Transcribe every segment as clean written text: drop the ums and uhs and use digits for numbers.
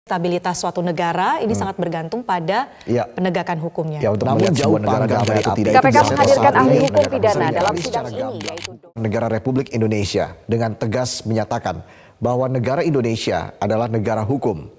Stabilitas suatu negara ini sangat bergantung pada penegakan hukumnya. Ya, untuk namun jauh panggang dari api. KPK menghadirkan ahli hukum pidana dalam sidang ini, yaitu Negara Republik Indonesia dengan tegas menyatakan bahwa negara Indonesia adalah negara hukum.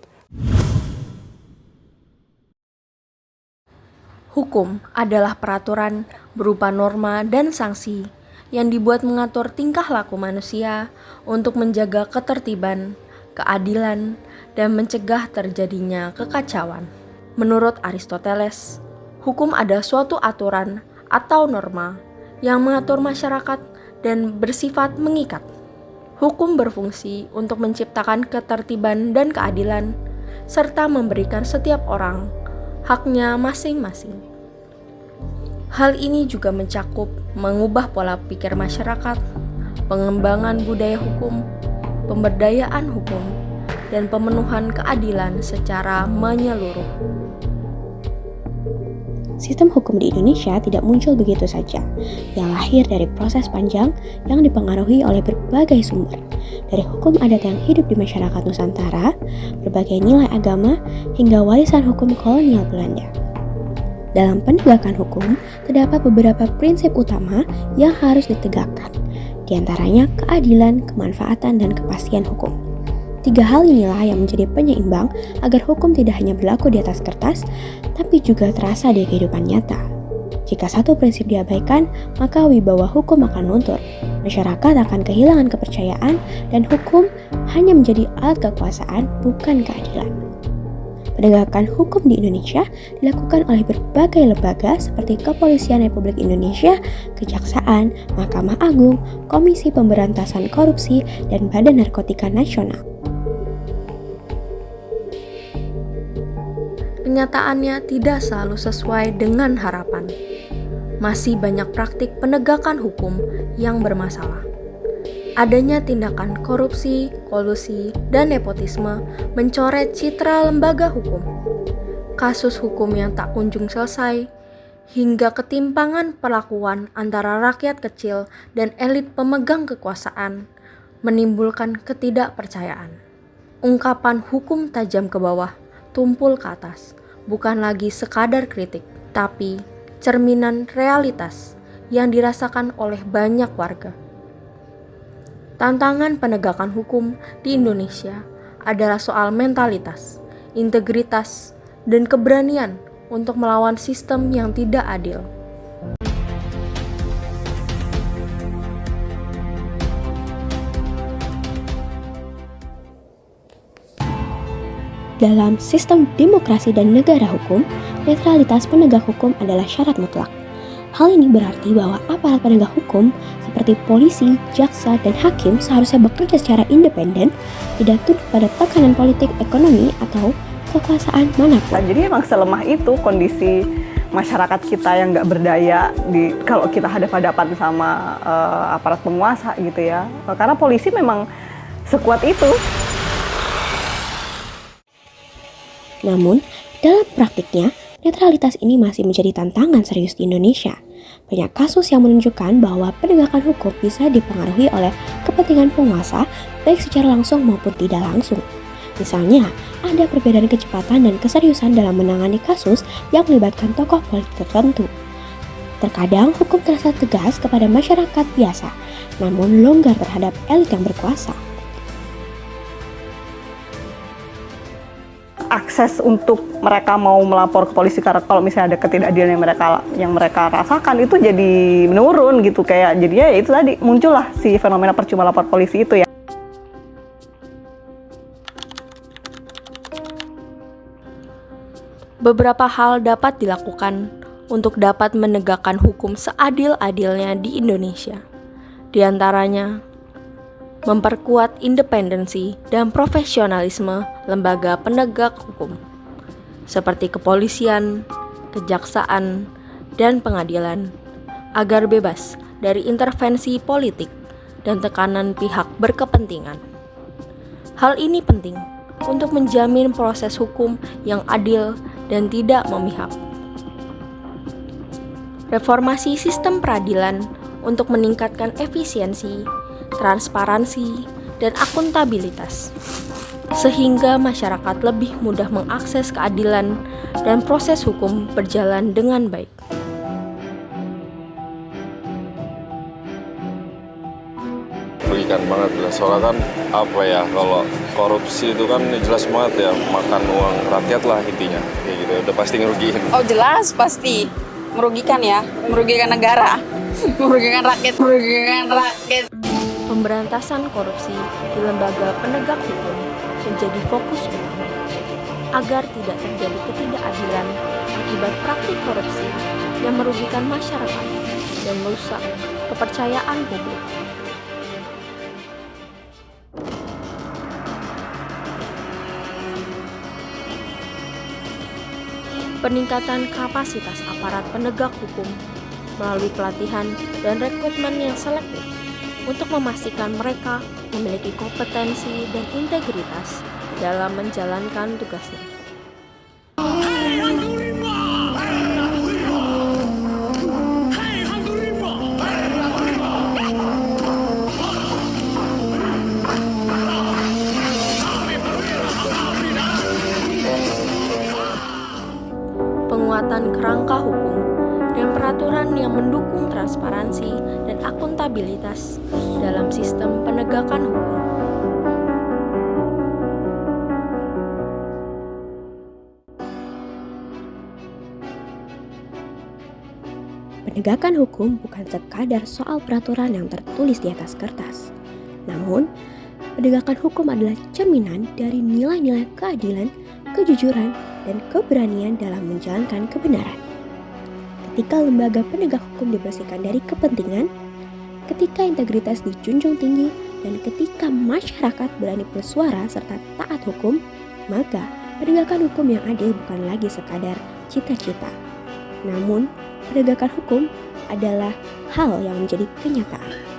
Hukum adalah peraturan berupa norma dan sanksi yang dibuat mengatur tingkah laku manusia untuk menjaga ketertiban, keadilan, dan mencegah terjadinya kekacauan. Menurut Aristoteles, hukum adalah suatu aturan atau norma yang mengatur masyarakat dan bersifat mengikat. Hukum berfungsi untuk menciptakan ketertiban dan keadilan, serta memberikan setiap orang haknya masing-masing. Hal ini juga mencakup mengubah pola pikir masyarakat, pengembangan budaya hukum, pemberdayaan hukum, dan pemenuhan keadilan secara menyeluruh. Sistem hukum di Indonesia tidak muncul begitu saja. Yang lahir dari proses panjang yang dipengaruhi oleh berbagai sumber, dari hukum adat yang hidup di masyarakat Nusantara, berbagai nilai agama, hingga warisan hukum kolonial Belanda. Dalam penegakan hukum, terdapat beberapa prinsip utama yang harus ditegakkan, di antaranya keadilan, kemanfaatan, dan kepastian hukum. Tiga hal inilah yang menjadi penyeimbang agar hukum tidak hanya berlaku di atas kertas, tapi juga terasa di kehidupan nyata. Jika satu prinsip diabaikan, maka wibawa hukum akan luntur. Masyarakat akan kehilangan kepercayaan dan hukum hanya menjadi alat kekuasaan, bukan keadilan. Penegakan hukum di Indonesia dilakukan oleh berbagai lembaga seperti Kepolisian Republik Indonesia, Kejaksaan, Mahkamah Agung, Komisi Pemberantasan Korupsi, dan Badan Narkotika Nasional. Kenyataannya tidak selalu sesuai dengan harapan. Masih banyak praktik penegakan hukum yang bermasalah. Adanya tindakan korupsi, kolusi, dan nepotisme mencoret citra lembaga hukum. Kasus hukum yang tak kunjung selesai, hingga ketimpangan perlakuan antara rakyat kecil dan elit pemegang kekuasaan, menimbulkan ketidakpercayaan. Ungkapan hukum tajam ke bawah, tumpul ke atas, bukan lagi sekadar kritik, tapi cerminan realitas yang dirasakan oleh banyak warga. Tantangan penegakan hukum di Indonesia adalah soal mentalitas, integritas, dan keberanian untuk melawan sistem yang tidak adil. Dalam sistem demokrasi dan negara hukum, netralitas penegak hukum adalah syarat mutlak. Hal ini berarti bahwa aparat penegak hukum seperti polisi, jaksa, dan hakim seharusnya bekerja secara independen, tidak tunduk pada tekanan politik, ekonomi, atau kekuasaan manapun. Jadi emang selemah itu kondisi masyarakat kita yang nggak berdaya kalau kita hadap-hadapan sama aparat penguasa gitu ya. Karena polisi memang sekuat itu. Namun, dalam praktiknya, netralitas ini masih menjadi tantangan serius di Indonesia. Banyak kasus yang menunjukkan bahwa penegakan hukum bisa dipengaruhi oleh kepentingan penguasa, baik secara langsung maupun tidak langsung. Misalnya, ada perbedaan kecepatan dan keseriusan dalam menangani kasus yang melibatkan tokoh politik tertentu. Terkadang hukum terasa tegas kepada masyarakat biasa, namun longgar terhadap elit yang berkuasa. Akses untuk mereka mau melapor ke polisi karena kalau misalnya ada ketidakadilan yang mereka rasakan itu jadi menurun gitu, kayak jadinya ya itu tadi muncullah si fenomena percuma lapor polisi itu ya. Beberapa hal dapat dilakukan untuk dapat menegakkan hukum seadil-adilnya di Indonesia. Di antaranya, memperkuat independensi dan profesionalisme lembaga penegak hukum, seperti kepolisian, kejaksaan, dan pengadilan, agar bebas dari intervensi politik dan tekanan pihak berkepentingan. Hal ini penting untuk menjamin proses hukum yang adil dan tidak memihak. Reformasi sistem peradilan untuk meningkatkan efisiensi, transparansi, dan akuntabilitas. sehingga masyarakat lebih mudah mengakses keadilan dan proses hukum berjalan dengan baik. Merugikan banget lah, soalnya kan kalau korupsi itu kan jelas banget ya, makan uang rakyat lah intinya, kayak gitu, udah pasti ngerugiin. Oh jelas pasti merugikan ya, merugikan negara, merugikan rakyat. Pemberantasan korupsi di lembaga penegak hukum menjadi fokus utama agar tidak terjadi ketidakadilan akibat praktik korupsi yang merugikan masyarakat dan merusak kepercayaan publik. Peningkatan kapasitas aparat penegak hukum melalui pelatihan dan rekrutmen yang selektif untuk memastikan mereka memiliki kompetensi dan integritas dalam menjalankan tugasnya. Penguatan kerangka hukum dan peraturan yang mendukung transparansi dan akuntabilitas dalam sistem penegakan hukum. Penegakan hukum bukan sekadar soal peraturan yang tertulis di atas kertas. Namun, penegakan hukum adalah cerminan dari nilai-nilai keadilan, kejujuran, dan keberanian dalam menjalankan kebenaran. Ketika lembaga penegak hukum dibersihkan dari kepentingan, ketika integritas dijunjung tinggi, dan ketika masyarakat berani bersuara serta taat hukum, maka penegakan hukum yang adil bukan lagi sekadar cita-cita. Namun, penegakan hukum adalah hal yang menjadi kenyataan.